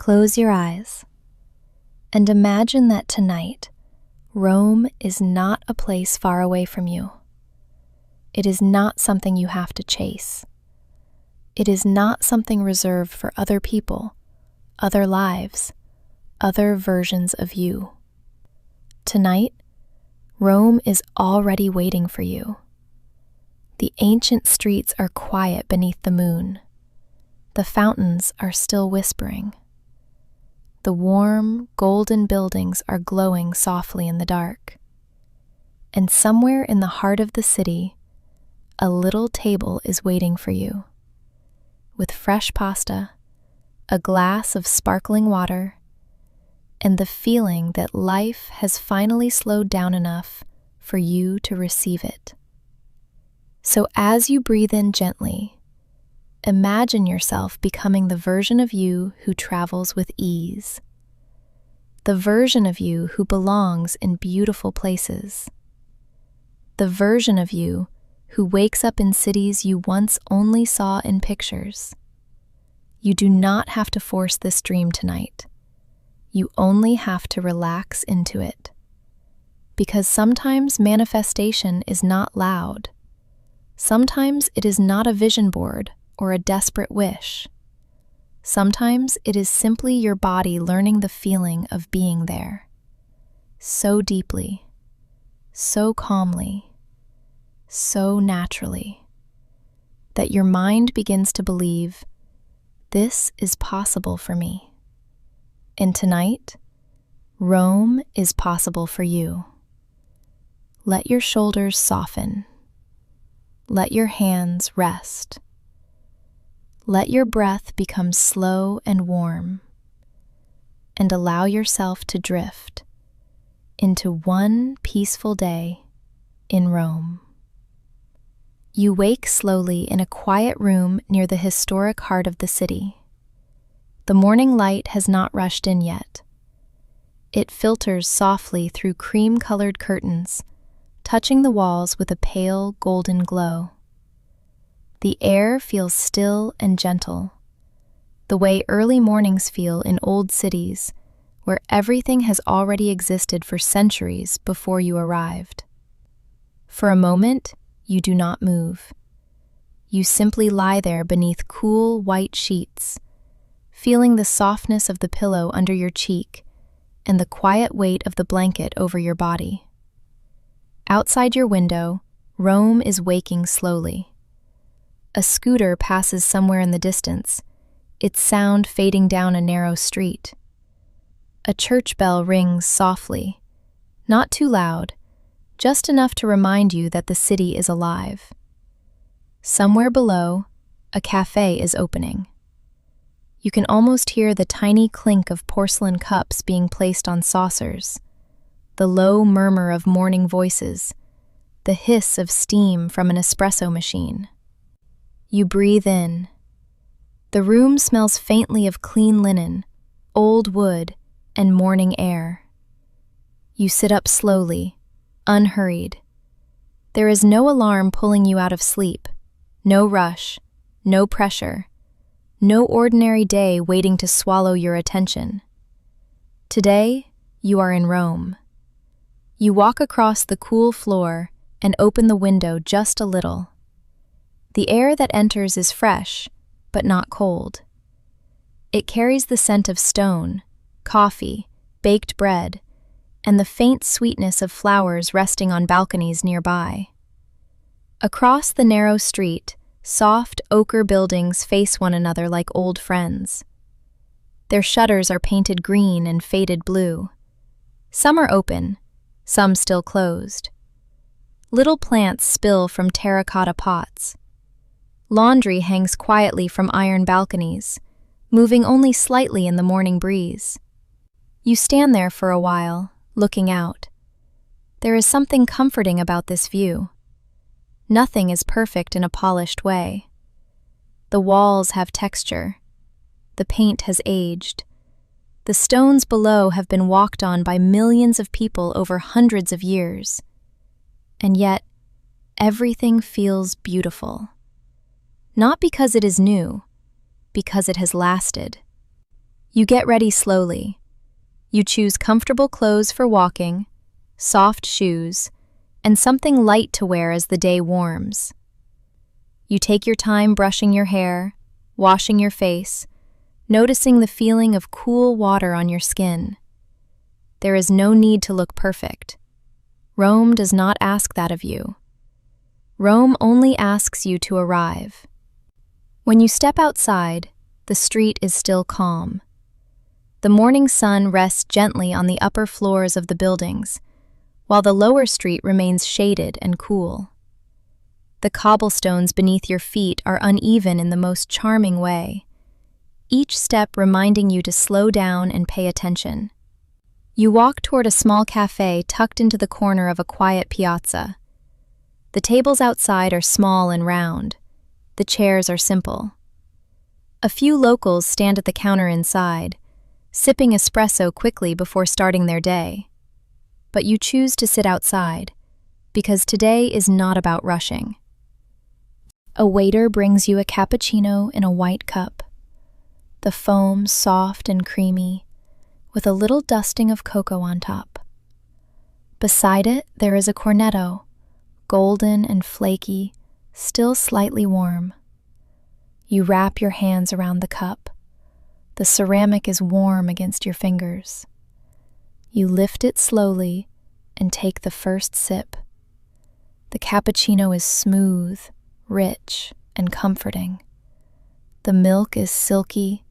Close your eyes and imagine that tonight, Rome is not a place far away from you. It is not something you have to chase. It is not something reserved for other people, other lives, other versions of you. Tonight, Rome is already waiting for you. The ancient streets are quiet beneath the moon. The fountains are still whispering. The warm, golden buildings are glowing softly in the dark. And somewhere in the heart of the city, a little table is waiting for you, with fresh pasta, a glass of sparkling water, and the feeling that life has finally slowed down enough for you to receive it. So as you breathe in gently, imagine yourself becoming the version of you who travels with ease, the version of you who belongs in beautiful places, the version of you who wakes up in cities you once only saw in pictures. You do not have to force this dream tonight. You only have to relax into it. Because sometimes manifestation is not loud. Sometimes it is not a vision board or a desperate wish. Sometimes it is simply your body learning the feeling of being there. So deeply, so calmly, so naturally, that your mind begins to believe, this is possible for me. And tonight, Rome is possible for you. Let your shoulders soften. Let your hands rest. Let your breath become slow and warm, and allow yourself to drift into one peaceful day in Rome. You wake slowly in a quiet room near the historic heart of the city. The morning light has not rushed in yet. It filters softly through cream-colored curtains, touching the walls with a pale golden glow. The air feels still and gentle, the way early mornings feel in old cities where everything has already existed for centuries before you arrived. For a moment, you do not move. You simply lie there beneath cool white sheets, feeling the softness of the pillow under your cheek and the quiet weight of the blanket over your body. Outside your window, Rome is waking slowly. A scooter passes somewhere in the distance, its sound fading down a narrow street. A church bell rings softly, not too loud, just enough to remind you that the city is alive. Somewhere below, a cafe is opening. You can almost hear the tiny clink of porcelain cups being placed on saucers, the low murmur of morning voices, the hiss of steam from an espresso machine. You breathe in. The room smells faintly of clean linen, old wood, and morning air. You sit up slowly, unhurried. There is no alarm pulling you out of sleep, no rush, no pressure, no ordinary day waiting to swallow your attention. Today, you are in Rome. You walk across the cool floor and open the window just a little. The air that enters is fresh, but not cold. It carries the scent of stone, coffee, baked bread, and the faint sweetness of flowers resting on balconies nearby. Across the narrow street, soft ochre buildings face one another like old friends. Their shutters are painted green and faded blue. Some are open, some still closed. Little plants spill from terracotta pots. Laundry hangs quietly from iron balconies, moving only slightly in the morning breeze. You stand there for a while, looking out. There is something comforting about this view. Nothing is perfect in a polished way. The walls have texture. The paint has aged. The stones below have been walked on by millions of people over hundreds of years. And yet, everything feels beautiful. Not because it is new, because it has lasted. You get ready slowly. You choose comfortable clothes for walking, soft shoes, and something light to wear as the day warms. You take your time brushing your hair, washing your face, noticing the feeling of cool water on your skin. There is no need to look perfect. Rome does not ask that of you. Rome only asks you to arrive. When you step outside, the street is still calm. The morning sun rests gently on the upper floors of the buildings, while the lower street remains shaded and cool. The cobblestones beneath your feet are uneven in the most charming way, each step reminding you to slow down and pay attention. You walk toward a small cafe tucked into the corner of a quiet piazza. The tables outside are small and round. The chairs are simple. A few locals stand at the counter inside, sipping espresso quickly before starting their day. But you choose to sit outside, because today is not about rushing. A waiter brings you a cappuccino in a white cup, the foam soft and creamy, with a little dusting of cocoa on top. Beside it, there is a cornetto, golden and flaky, still slightly warm. You wrap your hands around the cup. The ceramic is warm against your fingers. You lift it slowly and take the first sip. The cappuccino is smooth, rich, and comforting. The milk is silky,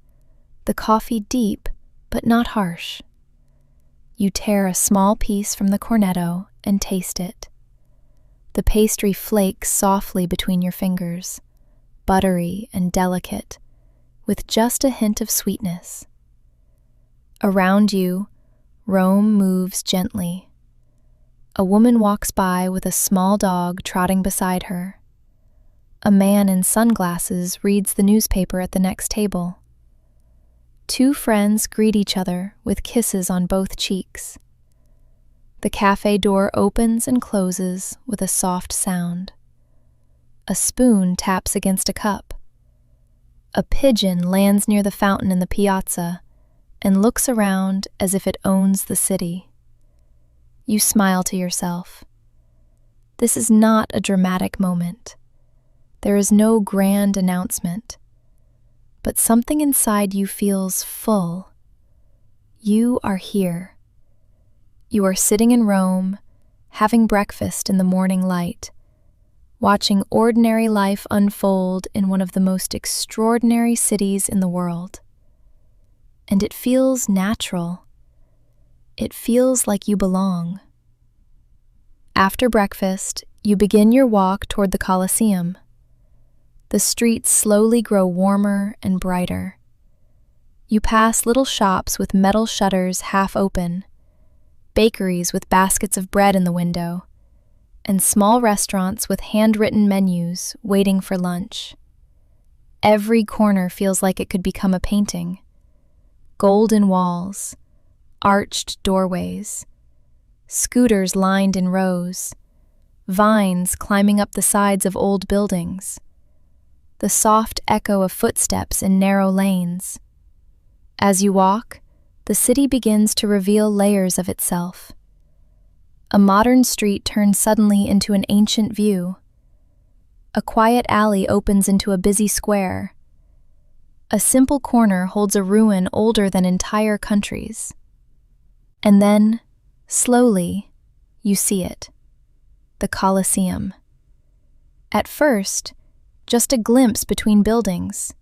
the coffee deep, but not harsh. You tear a small piece from the cornetto and taste it. The pastry flakes softly between your fingers, buttery and delicate, with just a hint of sweetness. Around you, Rome moves gently. A woman walks by with a small dog trotting beside her. A man in sunglasses reads the newspaper at the next table. Two friends greet each other with kisses on both cheeks. The cafe door opens and closes with a soft sound. A spoon taps against a cup. A pigeon lands near the fountain in the piazza and looks around as if it owns the city. You smile to yourself. This is not a dramatic moment. There is no grand announcement, but something inside you feels full. You are here. You are sitting in Rome, having breakfast in the morning light, watching ordinary life unfold in one of the most extraordinary cities in the world. And it feels natural. It feels like you belong. After breakfast, you begin your walk toward the Colosseum. The streets slowly grow warmer and brighter. You pass little shops with metal shutters half open, bakeries with baskets of bread in the window, and small restaurants with handwritten menus waiting for lunch. Every corner feels like it could become a painting. Golden walls, arched doorways, scooters lined in rows, vines climbing up the sides of old buildings, the soft echo of footsteps in narrow lanes. As you walk, the city begins to reveal layers of itself. A modern street turns suddenly into an ancient view. A quiet alley opens into a busy square. A simple corner holds a ruin older than entire countries. And then, slowly, you see it. The Colosseum. At first, just a glimpse between buildings.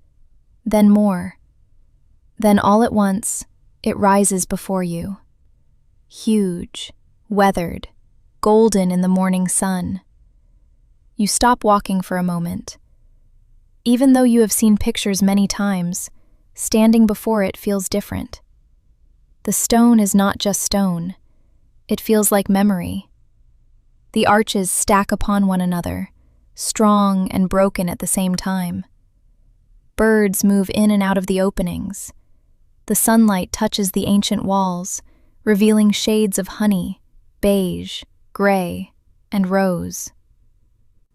Then more. Then all at once, it rises before you. Huge, weathered, golden in the morning sun. You stop walking for a moment. Even though you have seen pictures many times, standing before it feels different. The stone is not just stone. It feels like memory. The arches stack upon one another, strong and broken at the same time. Birds move in and out of the openings. The sunlight touches the ancient walls, revealing shades of honey, beige, gray, and rose.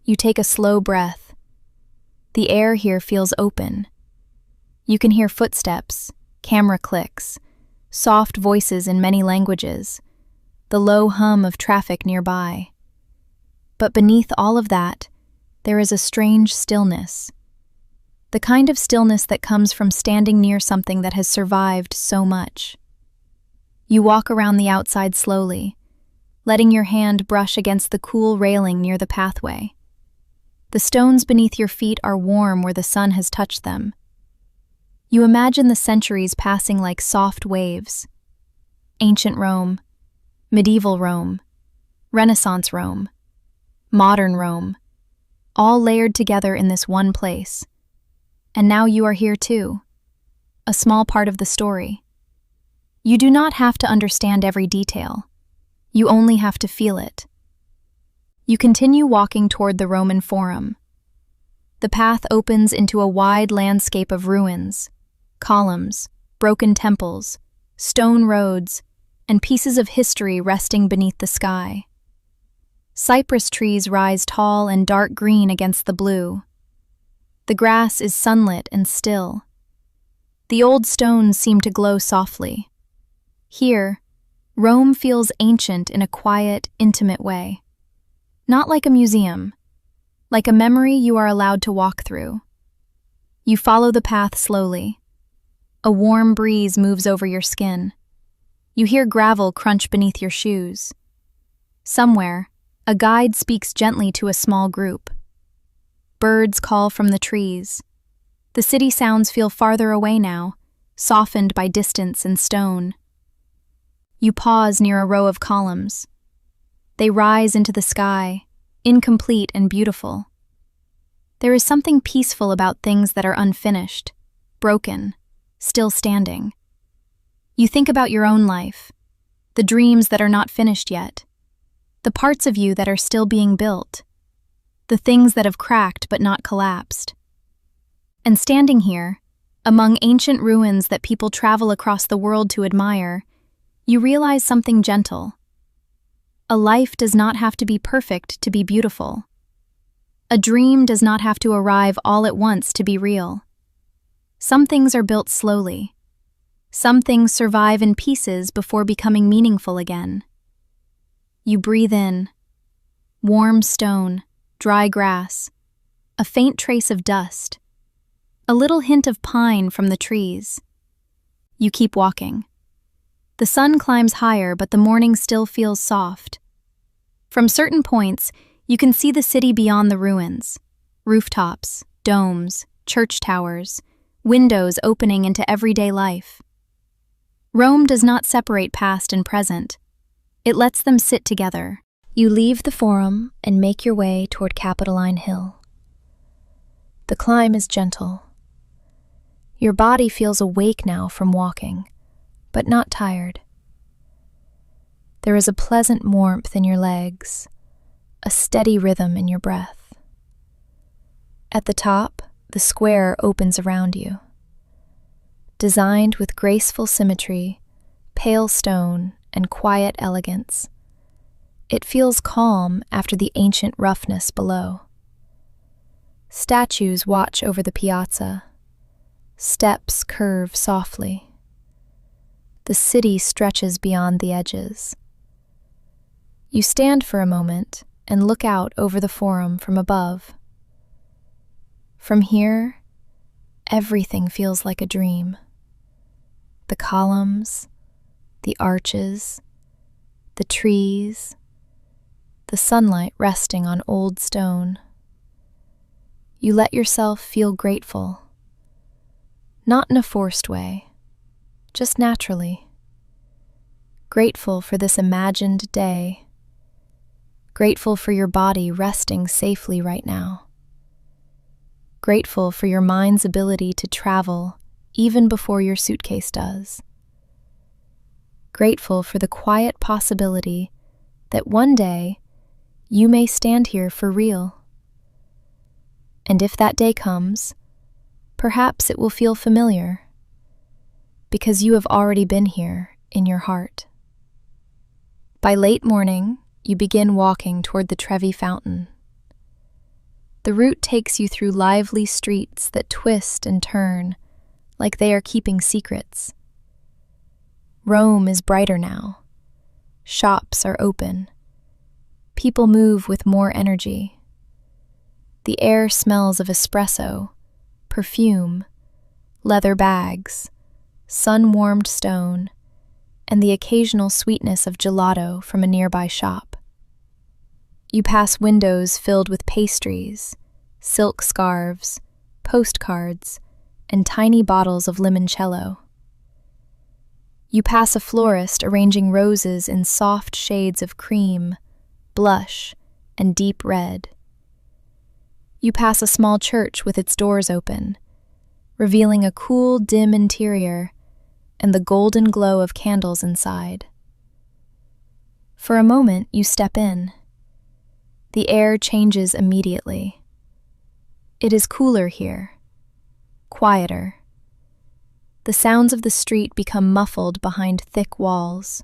You take a slow breath. The air here feels open. You can hear footsteps, camera clicks, soft voices in many languages, the low hum of traffic nearby. But beneath all of that, there is a strange stillness. The kind of stillness that comes from standing near something that has survived so much. You walk around the outside slowly, letting your hand brush against the cool railing near the pathway. The stones beneath your feet are warm where the sun has touched them. You imagine the centuries passing like soft waves. Ancient Rome, medieval Rome, Renaissance Rome, modern Rome, all layered together in this one place. And now you are here too, a small part of the story. You do not have to understand every detail. You only have to feel it. You continue walking toward the Roman Forum. The path opens into a wide landscape of ruins, columns, broken temples, stone roads, and pieces of history resting beneath the sky. Cypress trees rise tall and dark green against the blue. The grass is sunlit and still. The old stones seem to glow softly. Here, Rome feels ancient in a quiet, intimate way. Not like a museum, like a memory you are allowed to walk through. You follow the path slowly. A warm breeze moves over your skin. You hear gravel crunch beneath your shoes. Somewhere, a guide speaks gently to a small group. Birds call from the trees. The city sounds feel farther away now, softened by distance and stone. You pause near a row of columns. They rise into the sky, incomplete and beautiful. There is something peaceful about things that are unfinished, broken, still standing. You think about your own life, the dreams that are not finished yet, the parts of you that are still being built, the things that have cracked but not collapsed. And standing here, among ancient ruins that people travel across the world to admire, you realize something gentle. A life does not have to be perfect to be beautiful. A dream does not have to arrive all at once to be real. Some things are built slowly. Some things survive in pieces before becoming meaningful again. You breathe in. Warm stone, dry grass, a faint trace of dust, a little hint of pine from the trees. You keep walking. The sun climbs higher, but the morning still feels soft. From certain points, you can see the city beyond the ruins. Rooftops, domes, church towers, windows opening into everyday life. Rome does not separate past and present. It lets them sit together. You leave the Forum and make your way toward Capitoline Hill. The climb is gentle. Your body feels awake now from walking, but not tired. There is a pleasant warmth in your legs, a steady rhythm in your breath. At the top, the square opens around you. Designed with graceful symmetry, pale stone, and quiet elegance, it feels calm after the ancient roughness below. Statues watch over the piazza. Steps curve softly. The city stretches beyond the edges. You stand for a moment and look out over the Forum from above. From here, everything feels like a dream. The columns, the arches, the trees, the sunlight resting on old stone. You let yourself feel grateful, not in a forced way, just naturally. Grateful for this imagined day. Grateful for your body resting safely right now. Grateful for your mind's ability to travel even before your suitcase does. Grateful for the quiet possibility that one day you may stand here for real. And if that day comes, perhaps it will feel familiar, because you have already been here in your heart. By late morning, you begin walking toward the Trevi Fountain. The route takes you through lively streets that twist and turn, like they are keeping secrets. Rome is brighter now. Shops are open. People move with more energy. The air smells of espresso, perfume, leather bags, sun-warmed stone, and the occasional sweetness of gelato from a nearby shop. You pass windows filled with pastries, silk scarves, postcards, and tiny bottles of limoncello. You pass a florist arranging roses in soft shades of cream, blush, and deep red. You pass a small church with its doors open, revealing a cool, dim interior and the golden glow of candles inside. For a moment, you step in. The air changes immediately. It is cooler here, quieter. The sounds of the street become muffled behind thick walls.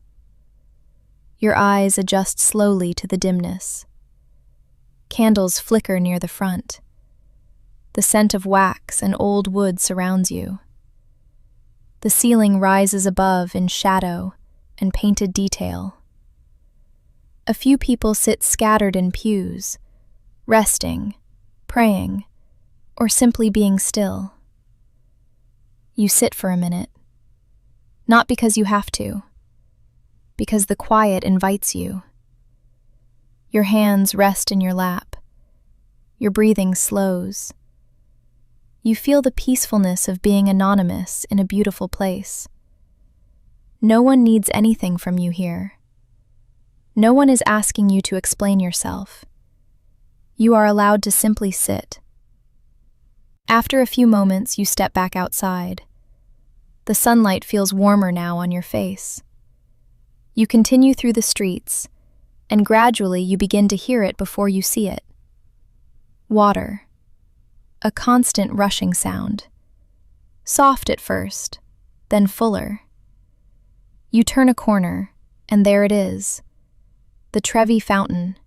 Your eyes adjust slowly to the dimness. Candles flicker near the front. The scent of wax and old wood surrounds you. The ceiling rises above in shadow and painted detail. A few people sit scattered in pews, resting, praying, or simply being still. You sit for a minute, not because you have to, because the quiet invites you. Your hands rest in your lap. Your breathing slows. You feel the peacefulness of being anonymous in a beautiful place. No one needs anything from you here. No one is asking you to explain yourself. You are allowed to simply sit. After a few moments, you step back outside. The sunlight feels warmer now on your face. You continue through the streets, and gradually you begin to hear it before you see it. Water. A constant rushing sound. Soft at first, then fuller. You turn a corner, and there it is. The Trevi Fountain.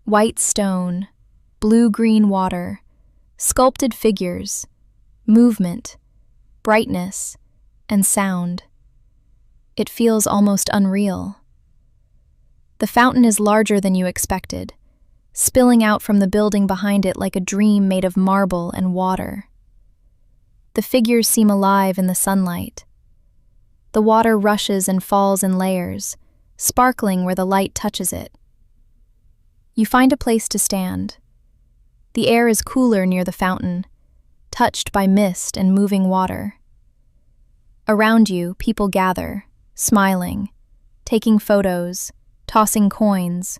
White stone, blue-green water, sculpted figures, movement, brightness, and sound. It feels almost unreal. The fountain is larger than you expected, spilling out from the building behind it like a dream made of marble and water. The figures seem alive in the sunlight. The water rushes and falls in layers, sparkling where the light touches it. You find a place to stand. The air is cooler near the fountain, touched by mist and moving water. Around you, people gather, smiling, taking photos, tossing coins,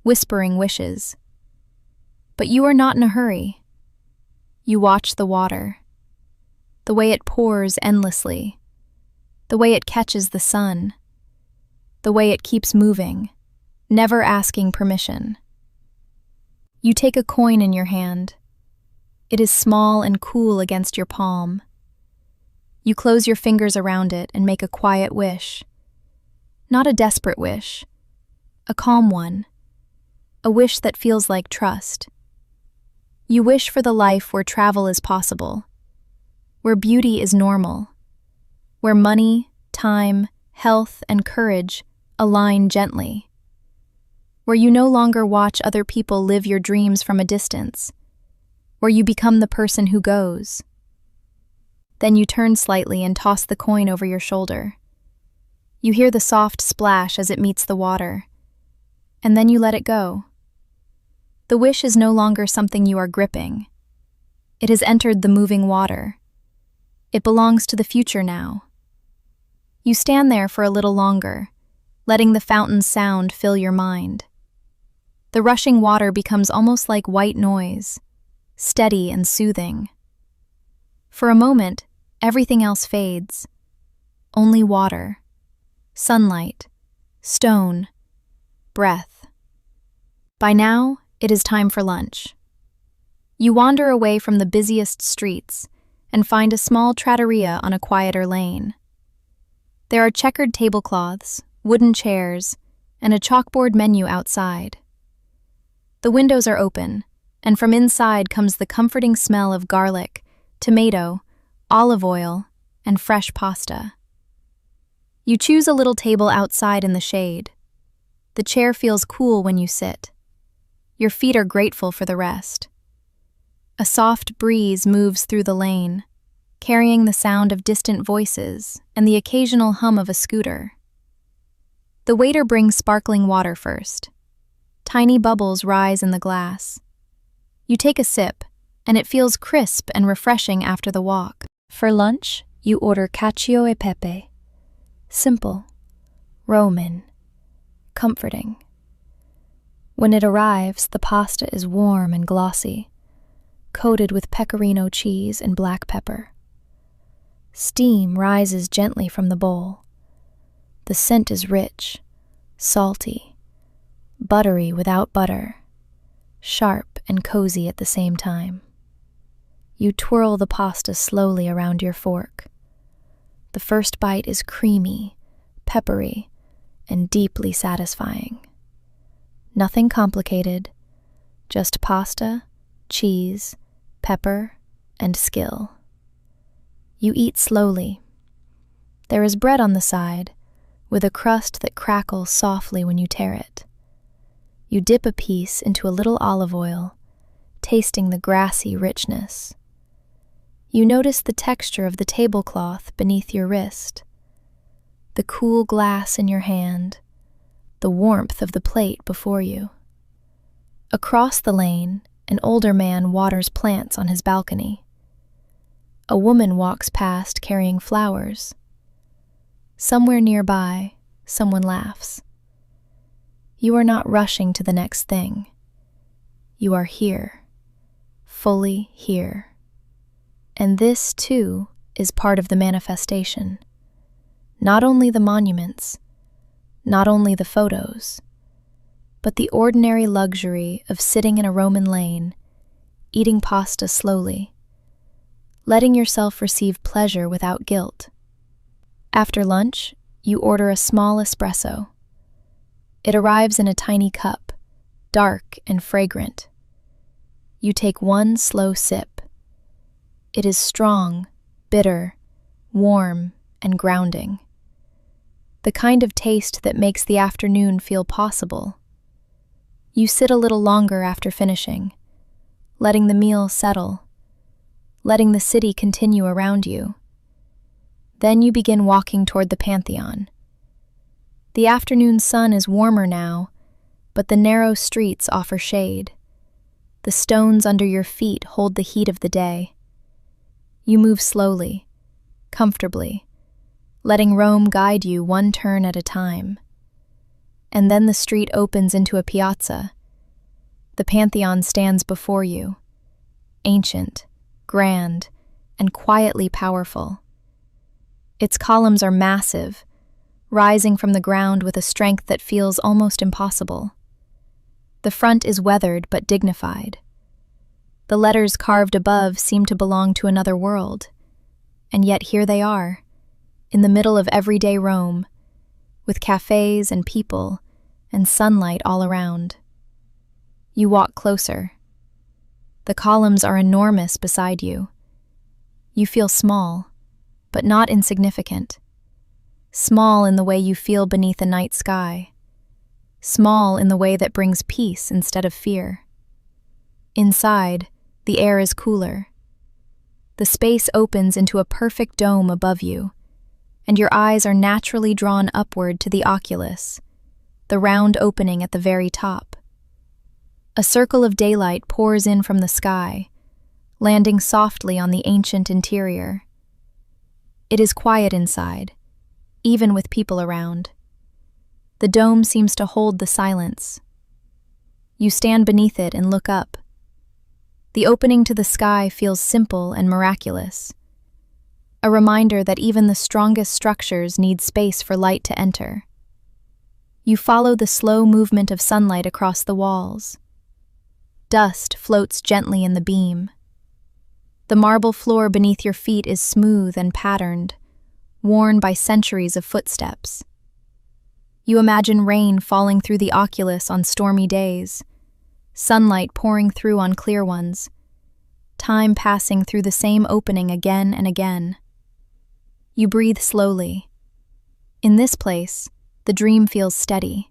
whispering wishes. But you are not in a hurry. You watch the water, the way it pours endlessly, the way it catches the sun, the way it keeps moving, never asking permission. You take a coin in your hand. It is small and cool against your palm. You close your fingers around it and make a quiet wish. Not a desperate wish, a calm one. A wish that feels like trust. You wish for the life where travel is possible, where beauty is normal, where money, time, health, and courage align gently, where you no longer watch other people live your dreams from a distance, where you become the person who goes. Then you turn slightly and toss the coin over your shoulder. You hear the soft splash as it meets the water, and then you let it go. The wish is no longer something you are gripping. It has entered the moving water. It belongs to the future now. You stand there for a little longer, letting the fountain's sound fill your mind. The rushing water becomes almost like white noise, steady and soothing. For a moment, everything else fades. Only water, sunlight, stone, breath. By now, it is time for lunch. You wander away from the busiest streets and find a small trattoria on a quieter lane. There are checkered tablecloths, wooden chairs, and a chalkboard menu outside. The windows are open, and from inside comes the comforting smell of garlic, tomato, olive oil, and fresh pasta. You choose a little table outside in the shade. The chair feels cool when you sit. Your feet are grateful for the rest. A soft breeze moves through the lane, carrying the sound of distant voices and the occasional hum of a scooter. The waiter brings sparkling water first. Tiny bubbles rise in the glass. You take a sip, and it feels crisp and refreshing after the walk. For lunch, you order cacio e pepe. Simple, Roman, comforting. When it arrives, the pasta is warm and glossy, coated with pecorino cheese and black pepper. Steam rises gently from the bowl. The scent is rich, salty, buttery without butter, sharp and cozy at the same time. You twirl the pasta slowly around your fork. The first bite is creamy, peppery, and deeply satisfying. Nothing complicated, just pasta, cheese, pepper, and skill. You eat slowly. There is bread on the side, with a crust that crackles softly when you tear it. You dip a piece into a little olive oil, tasting the grassy richness. You notice the texture of the tablecloth beneath your wrist, the cool glass in your hand, the warmth of the plate before you. Across the lane, an older man waters plants on his balcony. A woman walks past carrying flowers. Somewhere nearby, someone laughs. You are not rushing to the next thing. You are here, fully here. And this, too, is part of the manifestation. Not only the monuments, not only the photos, but the ordinary luxury of sitting in a Roman lane, eating pasta slowly, letting yourself receive pleasure without guilt. After lunch, you order a small espresso. It arrives in a tiny cup, dark and fragrant. You take one slow sip. It is strong, bitter, warm, and grounding. The kind of taste that makes the afternoon feel possible. You sit a little longer after finishing, letting the meal settle, letting the city continue around you. Then you begin walking toward the Pantheon. The afternoon sun is warmer now, but the narrow streets offer shade. The stones under your feet hold the heat of the day. You move slowly, comfortably, letting Rome guide you one turn at a time. And then the street opens into a piazza. The Pantheon stands before you, ancient, grand, and quietly powerful. Its columns are massive, rising from the ground with a strength that feels almost impossible. The front is weathered but dignified. The letters carved above seem to belong to another world, and yet here they are, in the middle of everyday Rome, with cafes and people and sunlight all around. You walk closer. The columns are enormous beside you. You feel small, but not insignificant. Small in the way you feel beneath a night sky. Small in the way that brings peace instead of fear. Inside, the air is cooler. The space opens into a perfect dome above you, and your eyes are naturally drawn upward to the oculus, the round opening at the very top. A circle of daylight pours in from the sky, landing softly on the ancient interior. It is quiet inside, even with people around. The dome seems to hold the silence. You stand beneath it and look up. The opening to the sky feels simple and miraculous, a reminder that even the strongest structures need space for light to enter. You follow the slow movement of sunlight across the walls. Dust floats gently in the beam. The marble floor beneath your feet is smooth and patterned, worn by centuries of footsteps. You imagine rain falling through the oculus on stormy days, sunlight pouring through on clear ones, time passing through the same opening again and again. You breathe slowly. In this place, the dream feels steady.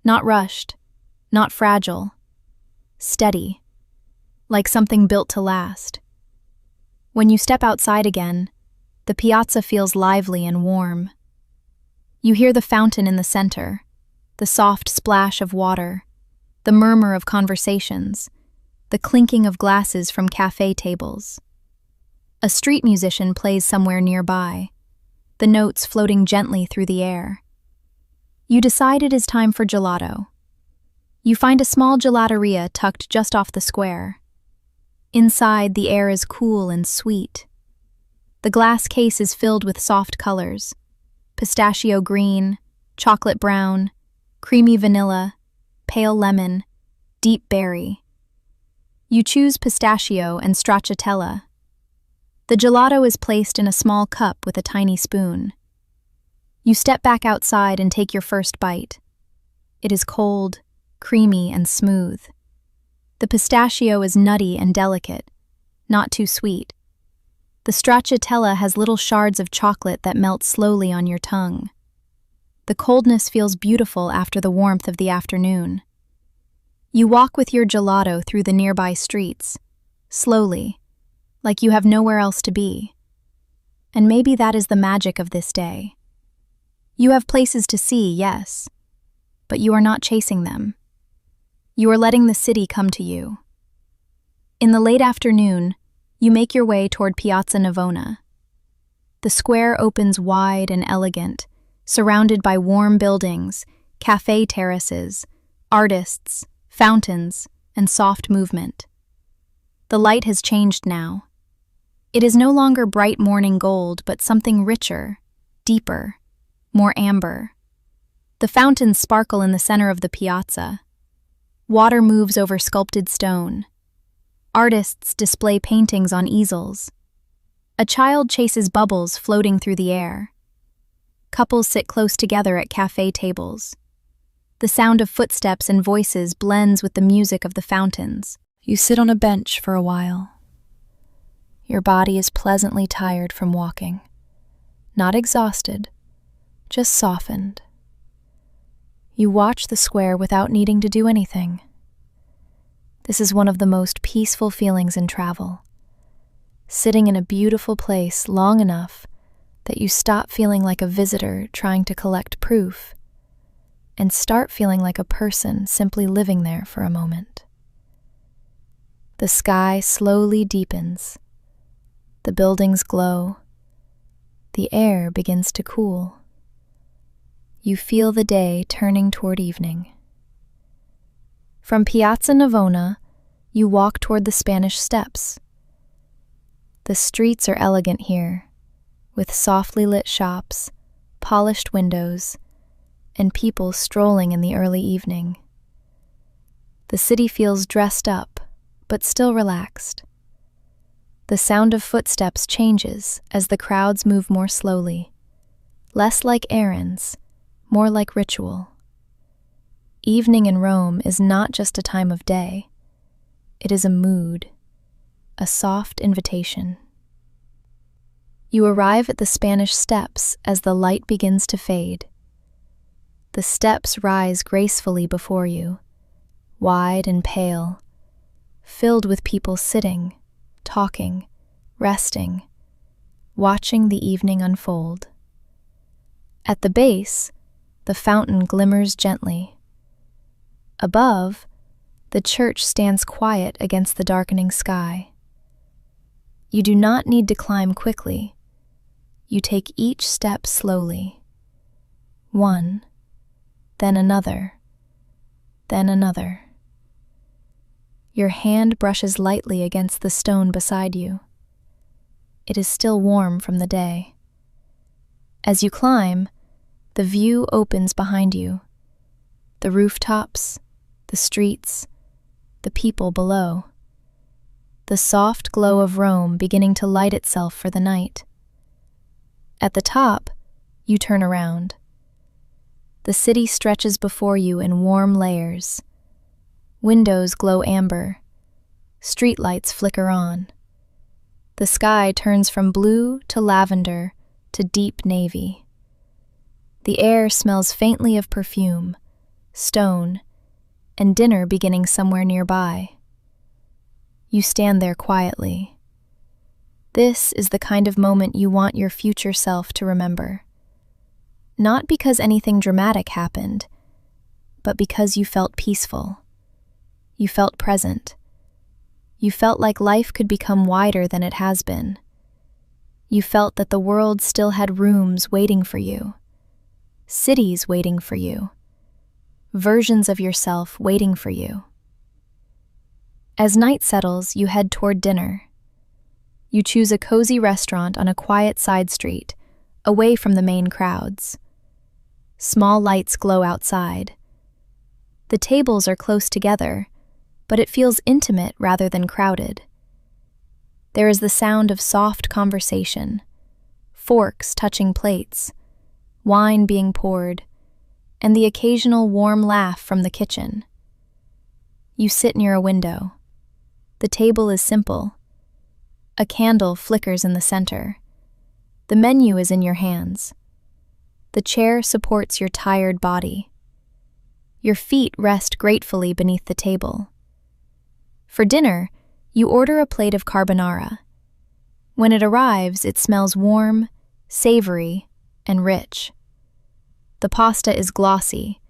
Not rushed, not fragile. Steady, like something built to last. When you step outside again, the piazza feels lively and warm. You hear the fountain in the center, the soft splash of water, the murmur of conversations, the clinking of glasses from cafe tables. A street musician plays somewhere nearby, the notes floating gently through the air. You decide it is time for gelato. You find a small gelateria tucked just off the square. Inside, the air is cool and sweet. The glass case is filled with soft colors: pistachio green, chocolate brown, creamy vanilla, pale lemon, deep berry. You choose pistachio and stracciatella. The gelato is placed in a small cup with a tiny spoon. You step back outside and take your first bite. It is cold, creamy, and smooth. The pistachio is nutty and delicate, not too sweet. The stracciatella has little shards of chocolate that melt slowly on your tongue. The coldness feels beautiful after the warmth of the afternoon. You walk with your gelato through the nearby streets, slowly, like you have nowhere else to be. And maybe that is the magic of this day. You have places to see, yes, but you are not chasing them. You are letting the city come to you. In the late afternoon, you make your way toward Piazza Navona. The square opens wide and elegant, surrounded by warm buildings, cafe terraces, artists, fountains, and soft movement. The light has changed now. It is no longer bright morning gold, but something richer, deeper, more amber. The fountains sparkle in the center of the piazza. Water moves over sculpted stone. Artists display paintings on easels. A child chases bubbles floating through the air. Couples sit close together at cafe tables. The sound of footsteps and voices blends with the music of the fountains. You sit on a bench for a while. Your body is pleasantly tired from walking. Not exhausted, just softened. You watch the square without needing to do anything. This is one of the most peaceful feelings in travel. Sitting in a beautiful place long enough that you stop feeling like a visitor trying to collect proof and start feeling like a person simply living there for a moment. The sky slowly deepens. The buildings glow. The air begins to cool. You feel the day turning toward evening. From Piazza Navona, you walk toward the Spanish Steps. The streets are elegant here, with softly lit shops, polished windows, and people strolling in the early evening. The city feels dressed up, but still relaxed. The sound of footsteps changes as the crowds move more slowly, less like errands, more like ritual. Evening in Rome is not just a time of day. It is a mood, a soft invitation. You arrive at the Spanish Steps as the light begins to fade. The steps rise gracefully before you, wide and pale, filled with people sitting, talking, resting, watching the evening unfold. At the base, the fountain glimmers gently. Above, the church stands quiet against the darkening sky. You do not need to climb quickly. You take each step slowly. One, then another, then another. Your hand brushes lightly against the stone beside you. It is still warm from the day. As you climb, the view opens behind you. The rooftops, the streets, the people below. The soft glow of Rome beginning to light itself for the night. At the top, you turn around. The city stretches before you in warm layers. Windows glow amber. Streetlights flicker on. The sky turns from blue to lavender to deep navy. The air smells faintly of perfume, stone, and dinner beginning somewhere nearby. You stand there quietly. This is the kind of moment you want your future self to remember. Not because anything dramatic happened, but because you felt peaceful. You felt present. You felt like life could become wider than it has been. You felt that the world still had rooms waiting for you, cities waiting for you, versions of yourself waiting for you. As night settles, you head toward dinner. You choose a cozy restaurant on a quiet side street, away from the main crowds. Small lights glow outside. The tables are close together, but it feels intimate rather than crowded. There is the sound of soft conversation, forks touching plates, wine being poured, and the occasional warm laugh from the kitchen. You sit near a window. The table is simple. A candle flickers in the center. The menu is in your hands. The chair supports your tired body. Your feet rest gratefully beneath the table. For dinner, you order a plate of carbonara. When it arrives, it smells warm, savory, and rich. The pasta is glossy,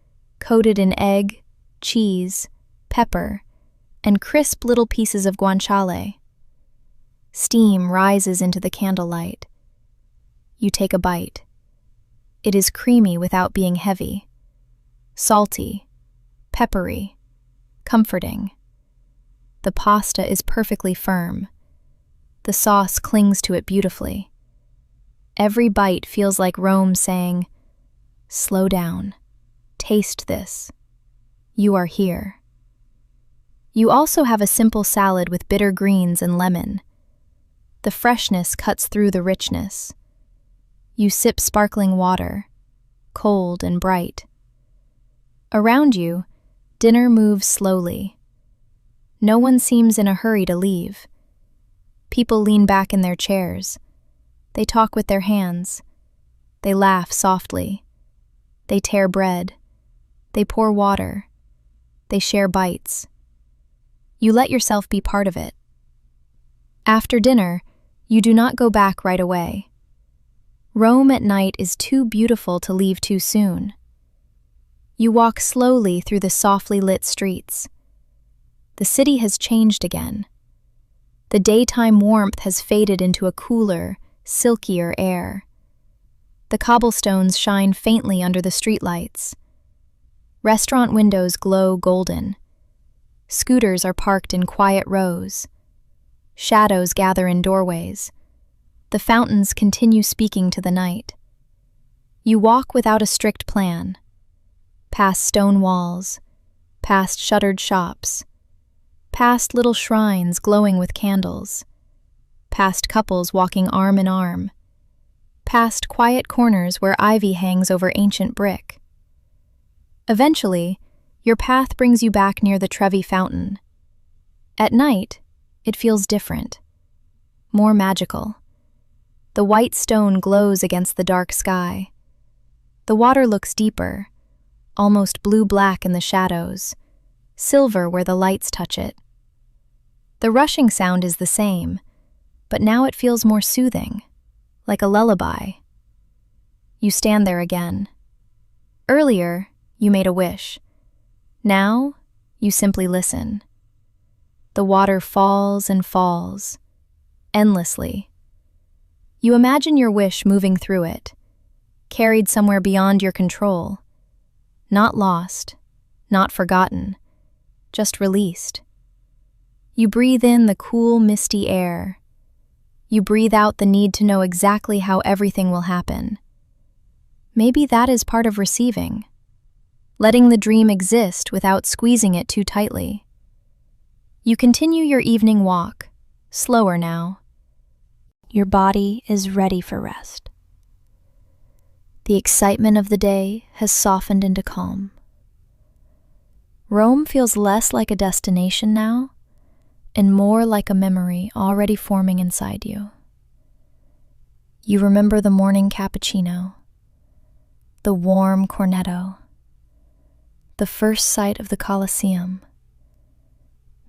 coated in egg, cheese, pepper, and crisp little pieces of guanciale. Steam rises into the candlelight. You take a bite. It is creamy without being heavy, salty, peppery, comforting. The pasta is perfectly firm. The sauce clings to it beautifully. Every bite feels like Rome saying, "Slow down. Taste this. You are here." You also have a simple salad with bitter greens and lemon. The freshness cuts through the richness. You sip sparkling water, cold and bright. Around you, dinner moves slowly. No one seems in a hurry to leave. People lean back in their chairs. They talk with their hands. They laugh softly. They tear bread. They pour water. They share bites. You let yourself be part of it. After dinner, you do not go back right away. Rome at night is too beautiful to leave too soon. You walk slowly through the softly lit streets. The city has changed again. The daytime warmth has faded into a cooler, silkier air. The cobblestones shine faintly under the streetlights. Restaurant windows glow golden. Scooters are parked in quiet rows. Shadows gather in doorways. The fountains continue speaking to the night. You walk without a strict plan. Past stone walls, past shuttered shops, past little shrines glowing with candles, past couples walking arm in arm, past quiet corners where ivy hangs over ancient brick. Eventually, your path brings you back near the Trevi Fountain. At night, it feels different, more magical. The white stone glows against the dark sky. The water looks deeper, almost blue-black in the shadows, silver where the lights touch it. The rushing sound is the same, but now it feels more soothing, like a lullaby. You stand there again. Earlier, you made a wish. Now, you simply listen. The water falls and falls, endlessly. You imagine your wish moving through it, carried somewhere beyond your control. Not lost, not forgotten, just released. You breathe in the cool, misty air. You breathe out the need to know exactly how everything will happen. Maybe that is part of receiving, letting the dream exist without squeezing it too tightly. You continue your evening walk, slower now. Your body is ready for rest. The excitement of the day has softened into calm. Rome feels less like a destination now, and more like a memory already forming inside you. You remember the morning cappuccino, the warm cornetto, the first sight of the Colosseum,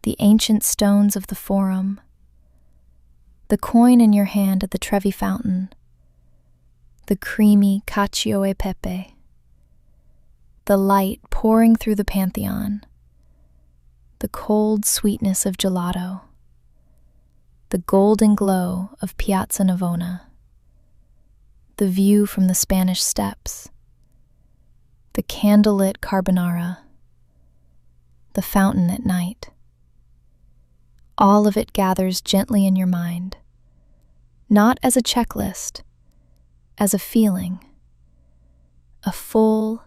the ancient stones of the Forum, the coin in your hand at the Trevi Fountain, the creamy cacio e pepe, the light pouring through the Pantheon, the cold sweetness of gelato, the golden glow of Piazza Navona, the view from the Spanish Steps, the candlelit carbonara, the fountain at night. All of it gathers gently in your mind, not as a checklist, as a feeling, a full,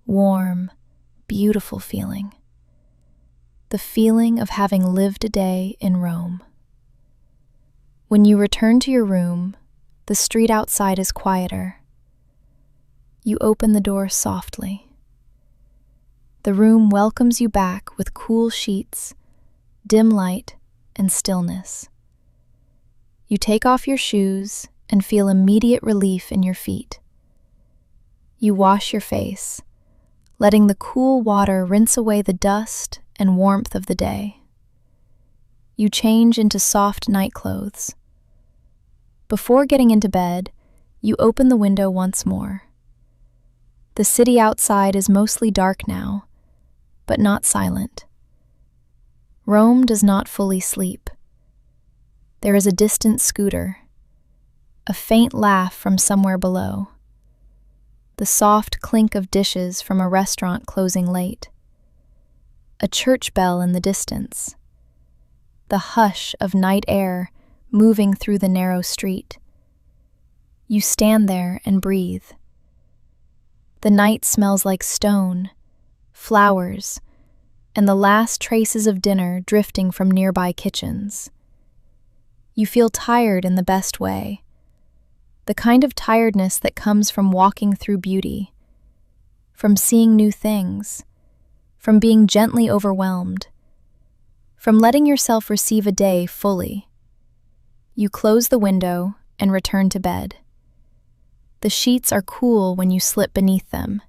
warm, beautiful feeling, the feeling of having lived a day in Rome. When you return to your room, the street outside is quieter. You open the door softly. The room welcomes you back with cool sheets, dim light, and stillness. You take off your shoes and feel immediate relief in your feet. You wash your face, letting the cool water rinse away the dust and warmth of the day. You change into soft night clothes. Before getting into bed, you open the window once more. The city outside is mostly dark now, but not silent. Rome does not fully sleep. There is a distant scooter, a faint laugh from somewhere below, the soft clink of dishes from a restaurant closing late, a church bell in the distance, the hush of night air moving through the narrow street. You stand there and breathe. The night smells like stone, flowers, and the last traces of dinner drifting from nearby kitchens. You feel tired in the best way, the kind of tiredness that comes from walking through beauty, from seeing new things, from being gently overwhelmed, from letting yourself receive a day fully. You close the window and return to bed. The sheets are cool when you slip beneath them.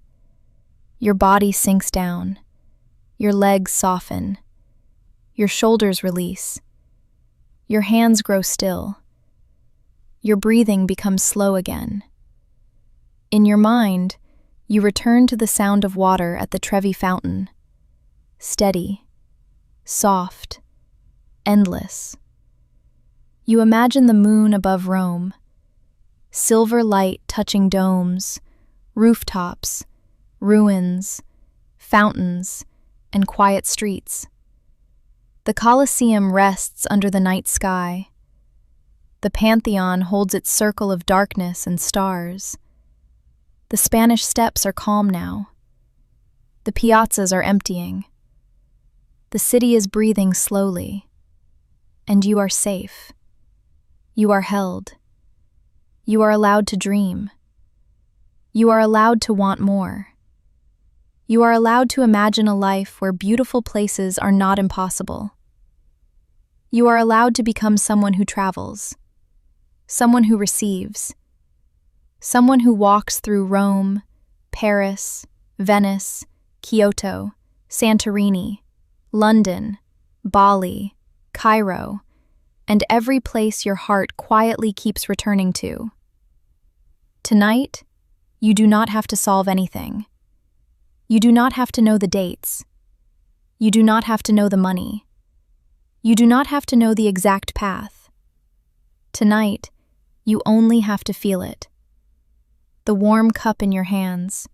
Your body sinks down. Your legs soften. Your shoulders release. Your hands grow still. Your breathing becomes slow again. In your mind, you return to the sound of water at the Trevi Fountain. Steady, soft, endless. You imagine the moon above Rome, silver light touching domes, rooftops, ruins, fountains, and quiet streets. The Colosseum rests under the night sky. The Pantheon holds its circle of darkness and stars. The Spanish Steps are calm now. The piazzas are emptying. The city is breathing slowly. And you are safe. You are held. You are allowed to dream. You are allowed to want more. You are allowed to imagine a life where beautiful places are not impossible. You are allowed to become someone who travels, someone who receives, someone who walks through Rome, Paris, Venice, Kyoto, Santorini, London, Bali, Cairo, and every place your heart quietly keeps returning to. Tonight, you do not have to solve anything. You do not have to know the dates. You do not have to know the money. You do not have to know the exact path. Tonight, you only have to feel it. The warm cup in your hands,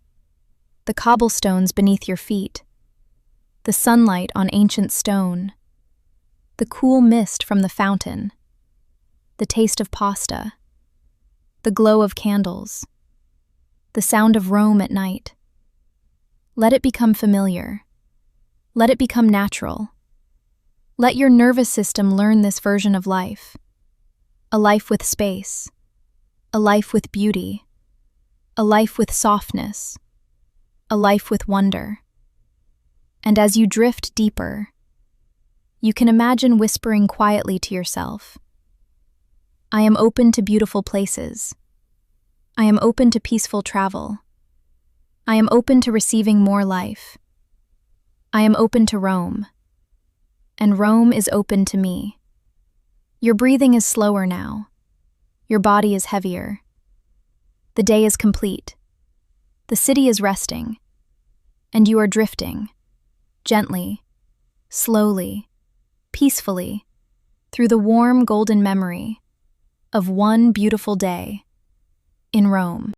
the cobblestones beneath your feet, the sunlight on ancient stone, the cool mist from the fountain, the taste of pasta, the glow of candles, the sound of Rome at night. Let it become familiar. Let it become natural. Let your nervous system learn this version of life. A life with space. A life with beauty. A life with softness. A life with wonder. And as you drift deeper, you can imagine whispering quietly to yourself, I am open to beautiful places. I am open to peaceful travel. I am open to receiving more life. I am open to Rome, and Rome is open to me. Your breathing is slower now. Your body is heavier. The day is complete. The city is resting, and you are drifting, gently, slowly, peacefully, through the warm golden memory of one beautiful day in Rome.